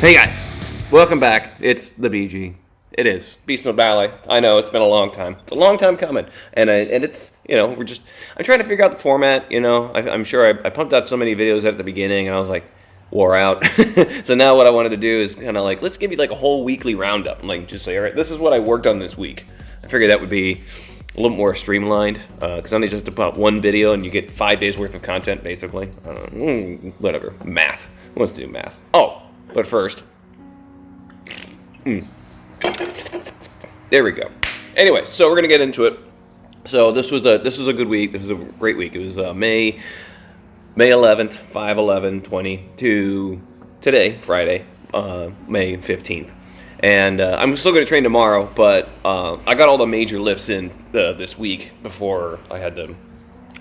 Hey guys, welcome back. It's the BG. It is BeastModeBallet. I know it's been a long time. It's a long time coming, and it's I'm trying to figure out the format. I'm sure I pumped out so many videos at the beginning, and I was like wore out. So now what I wanted to do is kind of like let's give you like a whole weekly roundup. And like just say, all right, this is what I worked on this week. I figured that would be a little more streamlined because only just about one video and you get 5 days worth of content basically. I don't know, whatever. Math. Who wants to do math? Oh. But first, there we go. Anyway, so we're gonna get into it. So this was a good week. This was a great week. It was May 11th, 5/11/20 to today, Friday, May 15th. And I'm still gonna train tomorrow, but I got all the major lifts in this week before I had to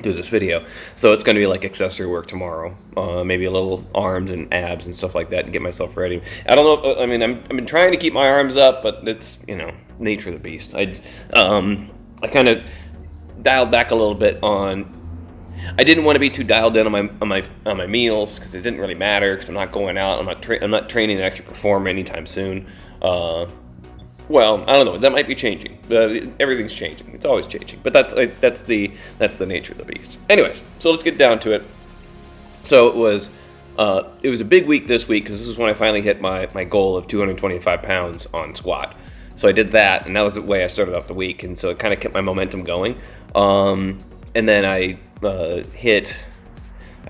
do this video, so it's going to be like accessory work tomorrow, maybe a little arms and abs and stuff like that to get myself ready. I don't know, I mean, I've been trying to keep my arms up, but it's, nature of the beast. I kind of dialed back a little bit on, I didn't want to be too dialed in on my meals, because it didn't really matter, because I'm not going out, I'm not training to actually perform anytime soon. Well, I don't know. That might be changing. Everything's changing. It's always changing. But that's the nature of the beast. Anyways, so let's get down to it. So it was a big week this week because this is when I finally hit my goal of 225 pounds on squat. So I did that, and that was the way I started off the week, and so it kind of kept my momentum going. And then I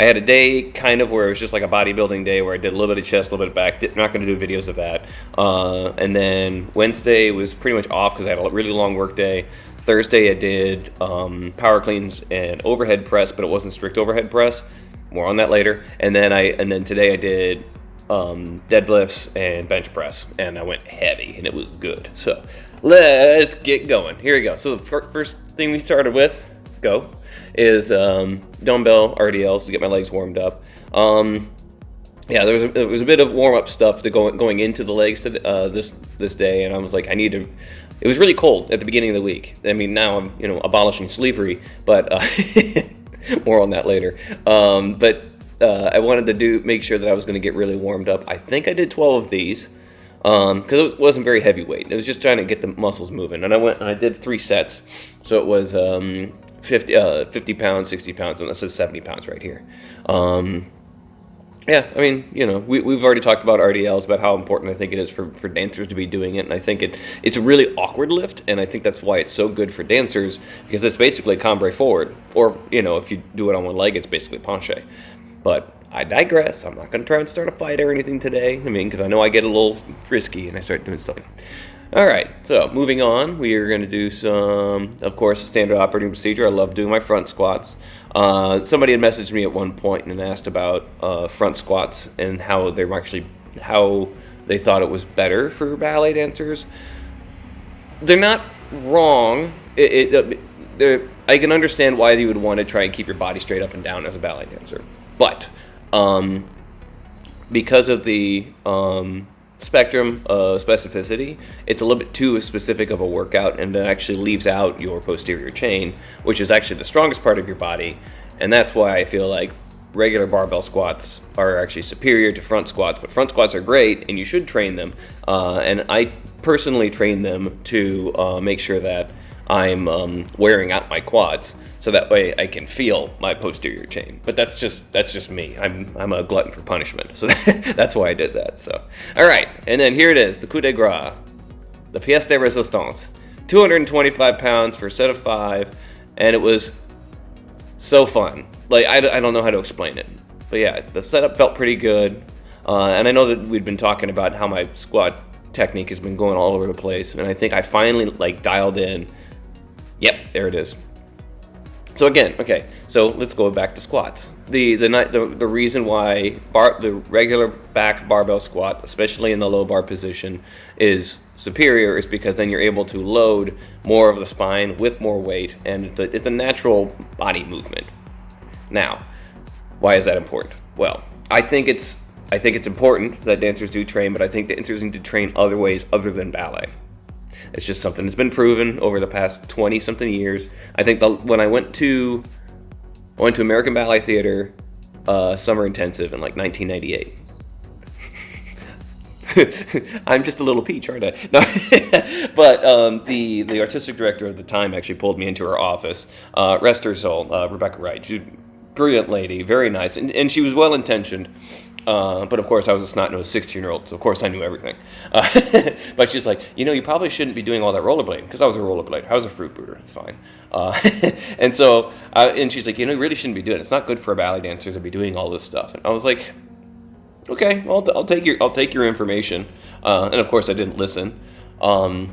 had a day kind of where it was just like a bodybuilding day where I did a little bit of chest, a little bit of back. Not going to do videos of that. And then Wednesday was pretty much off because I had a really long work day. Thursday I did power cleans and overhead press, but it wasn't strict overhead press. More on that later. And then today I did deadlifts and bench press, and I went heavy, and it was good. So let's get going. Here we go. So the first thing we started with, is dumbbell RDLs to get my legs warmed up. There was a bit of warm up stuff going into the legs to this day, and I was like, it was really cold at the beginning of the week. I mean, now I'm abolishing sleepery, but more on that later. I wanted to make sure that I was going to get really warmed up. I think I did 12 of these because it wasn't very heavyweight. It was just trying to get the muscles moving, and I did 3 sets, so it was 50 pounds, 60 pounds, and this is 70 pounds right here. We've already talked about RDLs, about how important I think it is for dancers to be doing it, and I think it's a really awkward lift, and I think that's why it's so good for dancers, because it's basically cambrai forward, or, if you do it on one leg, it's basically penché. But I digress. I'm not going to try and start a fight or anything today, because I know I get a little frisky, and I start doing stuff. All right, so moving on, we are going to do some, of course, standard operating procedure. I love doing my front squats. Somebody had messaged me at one point and asked about front squats and how they thought it was better for ballet dancers. They're not wrong. I can understand why you would want to try and keep your body straight up and down as a ballet dancer, but because of the spectrum of specificity, it's a little bit too specific of a workout, and it actually leaves out your posterior chain, which is actually the strongest part of your body, and that's why I feel like regular barbell squats are actually superior to front squats. But front squats are great, and you should train them, and I personally train them to make sure that I'm wearing out my quads, so that way I can feel my posterior chain. But that's just me. I'm a glutton for punishment, so that's why I did that. So, all right, and then here it is, the coup de grace, the pièce de résistance, 225 pounds for a set of 5, and it was so fun. Like I don't know how to explain it, but yeah, the setup felt pretty good, and I know that we'd been talking about how my squat technique has been going all over the place, and I think I finally dialed in. Yep, there it is. So again, okay, so let's go back to squats. The reason why the regular back barbell squat, especially in the low bar position, is superior is because then you're able to load more of the spine with more weight, and it's a natural body movement. Now, why is that important? Well, I think it's important that dancers do train, but I think dancers need to train other ways other than ballet. It's just something that's been proven over the past 20-something years. I think when I went to American Ballet Theater summer intensive in 1998. I'm just a little peach, aren't I? No, but the artistic director at the time actually pulled me into her office. Rest her soul, Rebecca Wright. She's a brilliant lady, very nice, and she was well intentioned. But of course, I was a snot-nosed 16-year-old, so of course I knew everything. But she's like, you probably shouldn't be doing all that rollerblading, because I was a rollerblader. I was a fruit booter. It's fine. And so, and she's like, you really shouldn't be doing it. It's not good for a ballet dancer to be doing all this stuff. And I was like, okay, well, I'll take your information. And of course, I didn't listen. And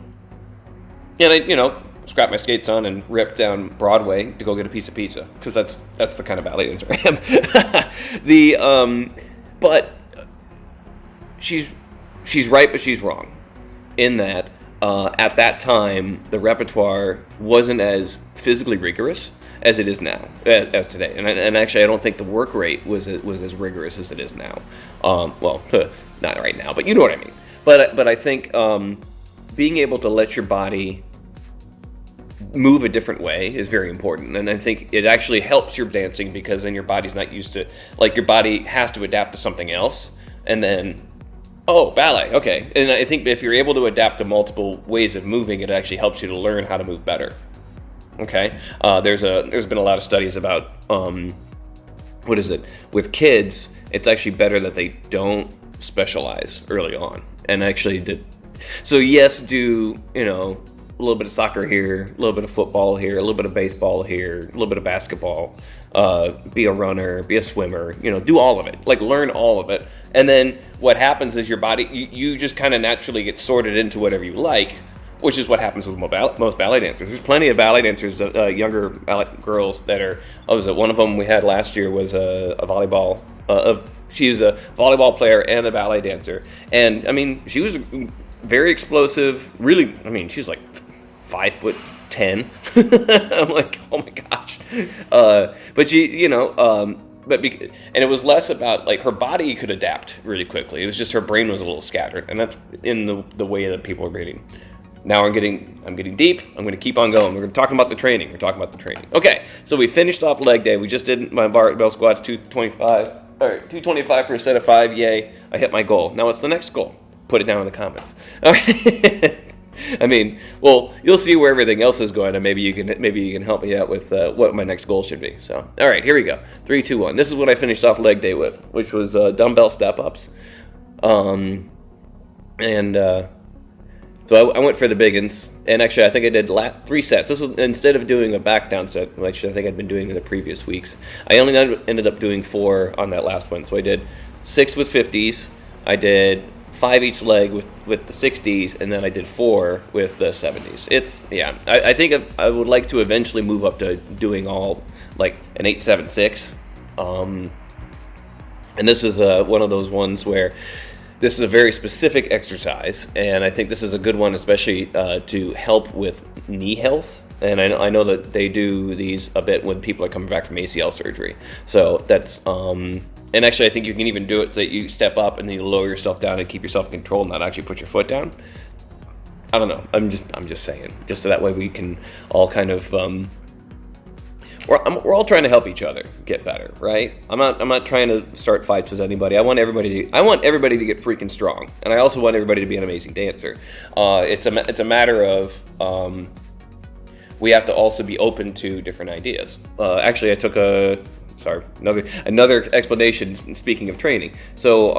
I, strapped my skates on and ripped down Broadway to go get a piece of pizza, because that's the kind of ballet dancer I am. But she's right, but she's wrong, in that at that time the repertoire wasn't as physically rigorous as it is now, as today. And actually, I don't think the work rate was as rigorous as it is now. Well, not right now, but you know what I mean. But I think being able to let your body move a different way is very important, and I think it actually helps your dancing, because then your body's not used to, like, your body has to adapt to something else, and then, oh, ballet, okay. And I think if you're able to adapt to multiple ways of moving, it actually helps you to learn how to move better. Okay, there's been a lot of studies about with kids, it's actually better that they don't specialize early on, and actually so yes, do a little bit of soccer here, a little bit of football here, a little bit of baseball here, a little bit of basketball, be a runner, be a swimmer, do all of it, like learn all of it. And then what happens is your body, you just kind of naturally get sorted into whatever you like, which is what happens with most ballet dancers. There's plenty of ballet dancers, younger ballet girls that are, one of them we had last year was a volleyball, she was a volleyball player and a ballet dancer. And I mean, she was very explosive, really, she's like 5'10". I'm like, oh my gosh. But she, and it was less about, like, her body could adapt really quickly. It was just her brain was a little scattered, and that's in the way that people are reading. Now I'm getting deep. I'm going to keep on going. We're talking about the training. Okay, so we finished off leg day. We just did my barbell squats, 225. All right, 225 for a set of 5. Yay! I hit my goal. Now what's the next goal? Put it down in the comments. All right. Well, you'll see where everything else is going, and maybe you can help me out with what my next goal should be. So, all right, here we go. 3, 2, 1. This is what I finished off leg day with, which was dumbbell step ups. So I went for the big uns, and actually I think I did 3 sets. This was instead of doing a back down set, which I think I'd been doing in the previous weeks. I only ended up doing 4 on that last one. So I did 6 with 50s. I did 5 each leg with the 60s, and then I did 4 with the 70s. I think I would like to eventually move up to doing all, like, an 8-7-6. And this is one of those ones where this is a very specific exercise, and I think this is a good one, especially to help with knee health. And I know that they do these a bit when people are coming back from ACL surgery. So that's and actually I think you can even do it so that you step up and then you lower yourself down and keep yourself in control, and not actually put your foot down. I don't know. I'm just saying, just so that way we can all kind of we're all trying to help each other get better, right? I'm not trying to start fights with anybody. I want everybody to get freaking strong, and I also want everybody to be an amazing dancer. It's a matter of we have to also be open to different ideas. Actually, I took another explanation. Speaking of training, so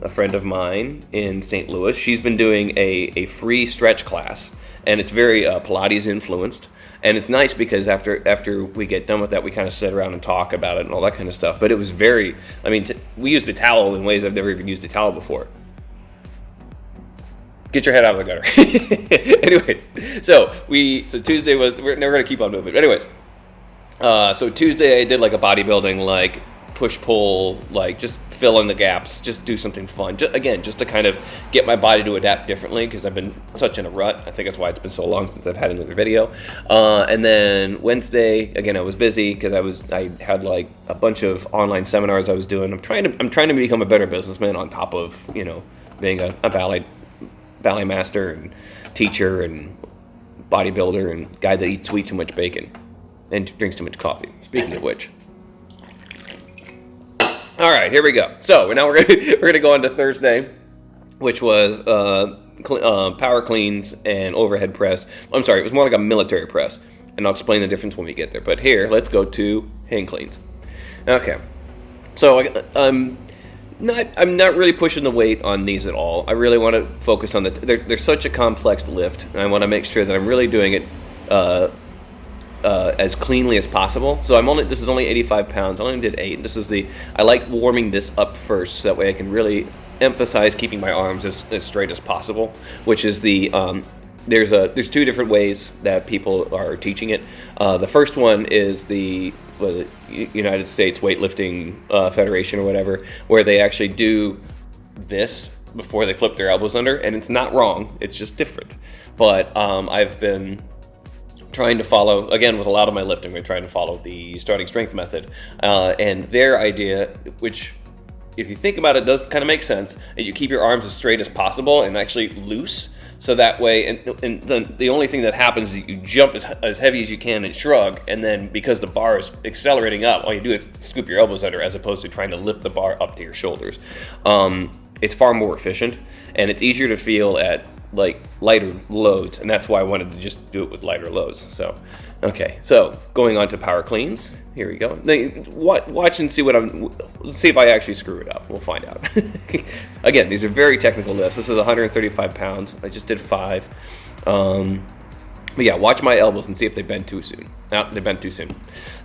a friend of mine in St. Louis, she's been doing a free stretch class, and it's very Pilates influenced. And it's nice because after we get done with that, we kind of sit around and talk about it and all that kind of stuff. But it was very, we used a towel in ways I've never even used a towel before. Get your head out of the gutter. Anyways, so Tuesday was, we're never going to keep on moving. Anyways, so Tuesday I did like a bodybuilding, like push-pull, like just fill in the gaps, just do something fun. Just to kind of get my body to adapt differently, because I've been such in a rut. I think that's why it's been so long since I've had another video. And then Wednesday, again, I was busy because I had like a bunch of online seminars I was doing. I'm trying to become a better businessman on top of, being a ballet master and teacher and bodybuilder and guy that eats way too much bacon and drinks too much coffee. Speaking of which. All right, here we go. So now we're gonna go on to Thursday. which was power cleans and overhead press. I'm sorry, it was more like a military press, and I'll explain the difference when we get there. But here, let's go to hang cleans. Okay, so I'm not really pushing the weight on these at all. I really want to focus on they're such a complex lift, and I want to make sure that I'm really doing it as cleanly as possible. So this is only 85 pounds. I only did 8. I like warming this up first, so that way I can really emphasize keeping my arms as straight as possible, which is there's 2 different ways that people are teaching it. The first one is the United States Weightlifting Federation or whatever, where they actually do this before they flip their elbows under, and it's not wrong, it's just different. But I've been trying to follow, again, with a lot of my lifting, we're trying to follow the starting strength method, and their idea, which if you think about it does kind of make sense, that you keep your arms as straight as possible and actually loose, so that way, and the only thing that happens is you jump as heavy as you can and shrug, and then because the bar is accelerating up, all you do is scoop your elbows under, as opposed to trying to lift the bar up to your shoulders. It's far more efficient, and it's easier to feel at like lighter loads, and that's why I wanted to just do it with lighter loads. So, okay, so going on to power cleans. Here we go. Watch and see let's see if I actually screw it up. We'll find out. Again, these are very technical lifts. This is 135 pounds. I just did 5. But yeah, watch my elbows and see if they bend too soon. No, they bent too soon.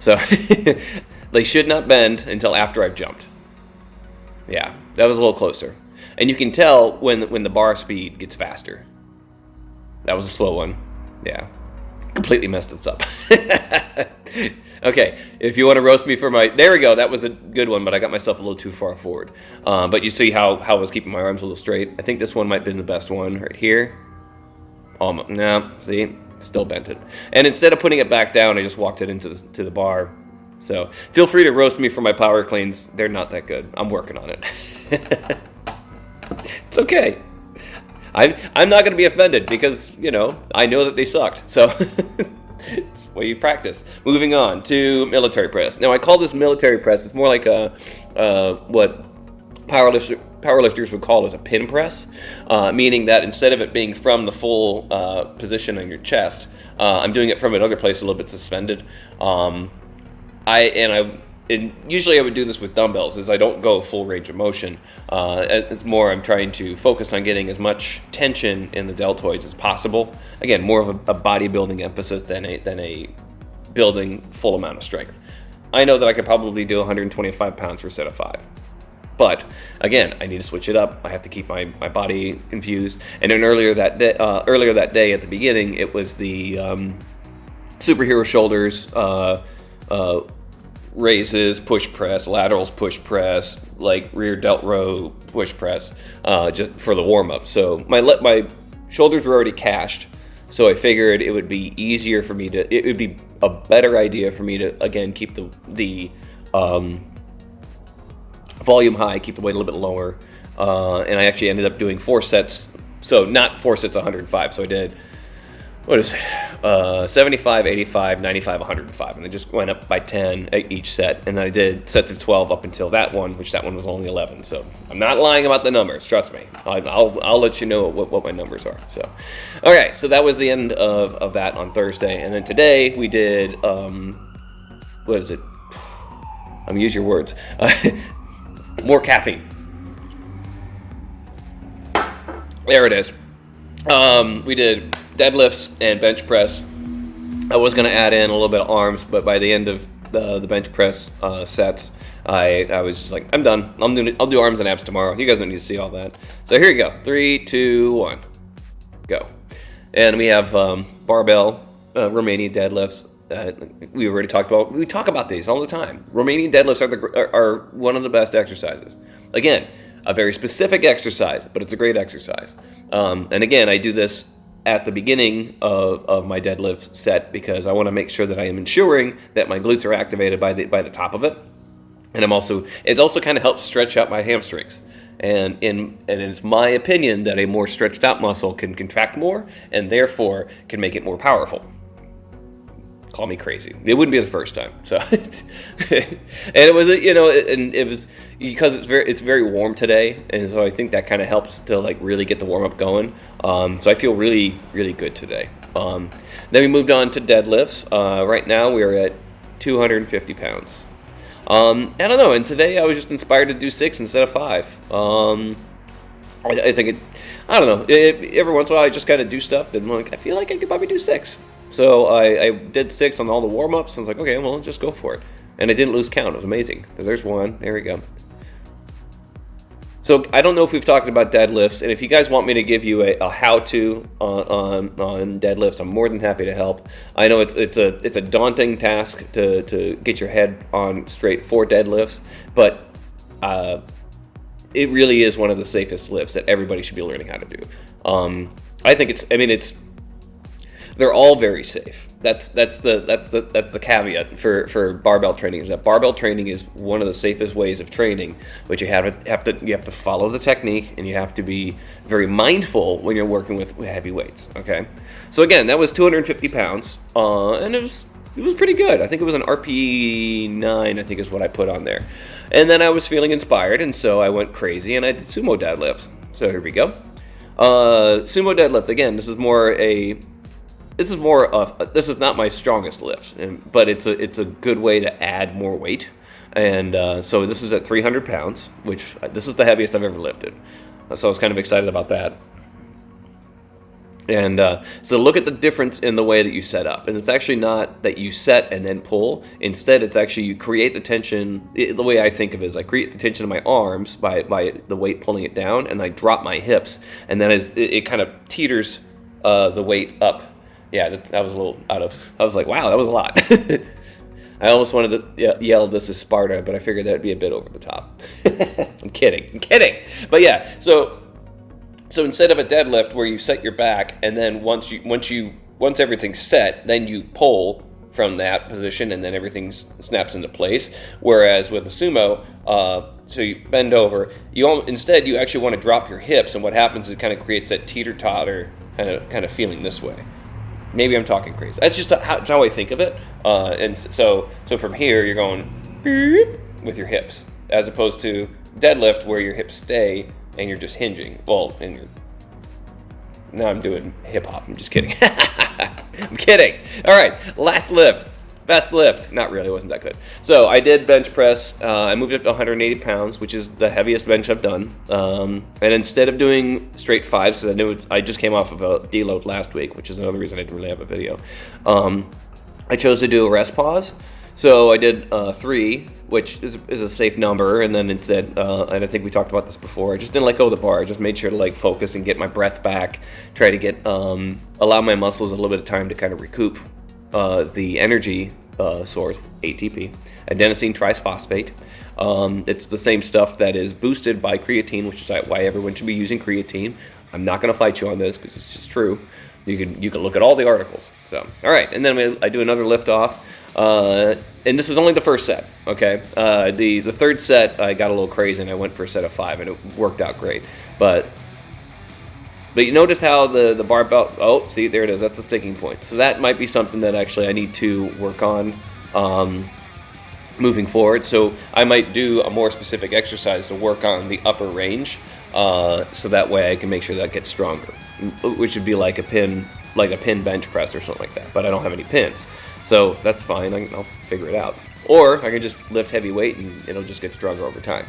So they should not bend until after I've jumped. Yeah, that was a little closer. And you can tell when the bar speed gets faster. That was a slow one. Yeah, completely messed this up. Okay, if you want to roast me for there we go, that was a good one, but I got myself a little too far forward. But you see how I was keeping my arms a little straight. I think this one might have been the best one right here. Almost, no, see, still bent it. And instead of putting it back down, I just walked it into to the bar. So feel free to roast me for my power cleans. They're not that good. I'm working on it. It's okay. I'm not going to be offended because, I know that they sucked. So it's the way you practice. Moving on to military press. Now, I call this military press. It's more like what powerlifters would call as a pin press, meaning that instead of it being from the full position on your chest, I'm doing it from another place a little bit suspended. Usually I would do this with dumbbells, as I don't go full range of motion. It's more I'm trying to focus on getting as much tension in the deltoids as possible. Again, more of a bodybuilding emphasis than a building full amount of strength. I know that I could probably do 125 pounds for a set of 5. But again, I need to switch it up. I have to keep my body infused. And then earlier that day at the beginning, it was the superhero shoulders, raises, push press, laterals, push press, like rear delt row push press, just for the warm up. So my shoulders were already cached, so I figured it would be easier for me it would be a better idea for me to again keep the volume high, keep the weight a little bit lower, and I actually ended up doing 4 sets. So not 4 sets of 105. So I did 75, 85, 95, 105, and I just went up by 10 at each set, and I did sets of 12 up until that one, which that one was only 11. So I'm not lying about the numbers, trust me. I'll let you know what my numbers are. So, okay, so that was the end of that on Thursday, and then today we did what is it? I'm gonna use your words. More caffeine. There it is. We did deadlifts and bench press. I was going to add in a little bit of arms, but by the end of the bench press sets, I was just like, I'm done. I'll do arms and abs tomorrow. You guys don't need to see all that. So here you go. 3, 2, 1, go. And we have barbell Romanian deadlifts. We already talked about. We talk about these all the time. Romanian deadlifts are one of the best exercises. Again, a very specific exercise, but it's a great exercise. And again, I do this at the beginning of my deadlift set because I want to make sure that I am ensuring that my glutes are activated by the top of it, and it also kind of helps stretch out my hamstrings. And it's my opinion that a more stretched out muscle can contract more and therefore can make it more powerful. call me crazy. It wouldn't be the first time. So, and it was, you know, and it was because it's very warm today, and so I think that kind of helps to like really get the warm up going. So I feel really good today. Then we moved on to deadlifts. Right now we are at 250 pounds. I don't know, and today I was just inspired to do 6 instead of 5. I think I don't know. Every once in a while I just kind of do stuff that I'm like, I feel like I could probably do 6. So I did 6 on all the warm-ups. I was like, okay, well, just go for it. And I didn't lose count. It was amazing. There's one. There we go. So I don't know if we've talked about deadlifts, and if you guys want me to give you a how-to on deadlifts, I'm more than happy to help. I know it's a daunting task to get your head on straight for deadlifts, but it really is one of the safest lifts that everybody should be learning how to do. I think they're all very safe. That's the caveat for barbell training, is that barbell training is one of the safest ways of training, but you have to follow the technique, and you have to be very mindful when you're working with heavy weights. Okay, so again, that was 250 pounds, and it was pretty good. I think it was an RPE 9, I think is what I put on there. And then I was feeling inspired, and so I went crazy and I did sumo deadlifts. So here we go. Sumo deadlifts, again, this is not my strongest lift, but it's a good way to add more weight. And so this is at 300 pounds, which this is the heaviest I've ever lifted. So I was kind of excited about that. And so look at the difference in the way that you set up. And it's actually not that you set and then pull. Instead, it's actually you create the tension. The way I think of it is I create the tension in my arms by the weight pulling it down, and I drop my hips. And then it kind of teeters the weight up. Yeah, that was a little out of... I was like, wow, that was a lot. I almost wanted to yell, "This is Sparta," but I figured that would be a bit over the top. I'm kidding. But yeah, so instead of a deadlift where you set your back, and then once everything's set, then you pull from that position, and then everything snaps into place. Whereas with a sumo, so you bend over, instead you actually want to drop your hips, and what happens is it kind of creates that teeter-totter kind of feeling this way. Maybe I'm talking crazy. That's just how I think of it. And so from here, you're going with your hips, as opposed to deadlift where your hips stay and you're just hinging. Well, now I'm doing hip hop. I'm just kidding. I'm kidding. All right, last lift. Best lift. Not really, it wasn't that good. So I did bench press. I moved up to 180 pounds, which is the heaviest bench I've done. And instead of doing straight 5s, because I knew I just came off of a deload last week, which is another reason I didn't really have a video, I chose to do a rest pause. So I did 3, which is a safe number, and then instead, and I think we talked about this before, I just didn't let go of the bar. I just made sure to like focus and get my breath back, try to get allow my muscles a little bit of time to kind of recoup the energy source, ATP, adenosine triphosphate. It's the same stuff that is boosted by creatine, which is why everyone should be using creatine. I'm not going to fight you on this because it's just true. You can look at all the articles. So, all right, and then I do another lift off, and this is only the first set. Okay, the third set I got a little crazy and I went for a set of 5, and it worked out great. But you notice how the barbell, oh, see, there it is. That's the sticking point. So that might be something that actually I need to work on moving forward. So I might do a more specific exercise to work on the upper range, so that way I can make sure that gets stronger, which would be like a pin bench press or something like that. But I don't have any pins, so that's fine. I'll figure it out. Or I can just lift heavy weight and it'll just get stronger over time.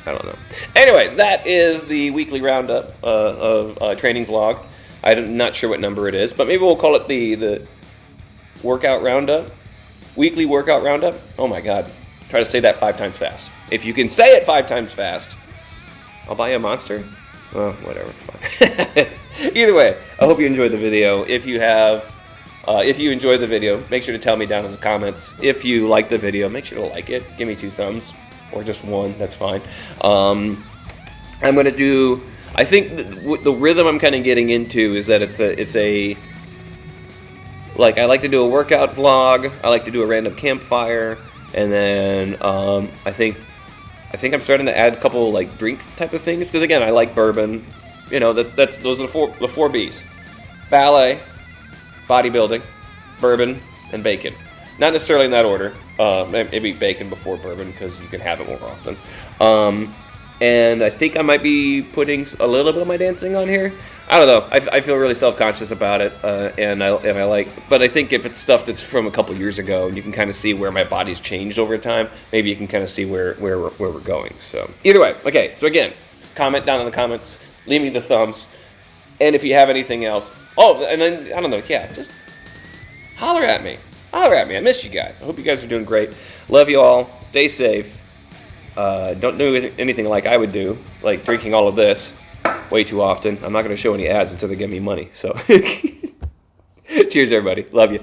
I don't know. Anyways, that is the weekly roundup of training vlog. I'm not sure what number it is, but maybe we'll call it the workout roundup. Weekly workout roundup. Oh my God. Try to say that 5 times fast. If you can say it 5 times fast, I'll buy you a monster. Oh, whatever. It's fine. Either way, I hope you enjoyed the video. If you enjoyed the video, make sure to tell me down in the comments. If you like the video, make sure to like it. Give me 2 thumbs. Or just 1, that's fine. I'm going to do, I think the rhythm I'm kind of getting into is that like I like to do a workout vlog, I like to do a random campfire, and then I think I'm starting to add a couple like drink type of things, because again, I like bourbon. You know, those are the four B's: ballet, bodybuilding, bourbon, and bacon. Not necessarily in that order. Maybe bacon before bourbon because you can have it more often. And I think I might be putting a little bit of my dancing on here. I don't know. I feel really self-conscious about it, and I like. But I think if it's stuff that's from a couple years ago, and you can kind of see where my body's changed over time, maybe you can kind of see where we're going. So either way, okay. So again, comment down in the comments. Leave me the thumbs, and if you have anything else. Oh, and then I don't know. Yeah, just holler at me. Holler at me. I miss you guys. I hope you guys are doing great. Love you all. Stay safe. Don't do anything like I would do, like drinking all of this way too often. I'm not going to show any ads until they give me money. So, cheers, everybody. Love you.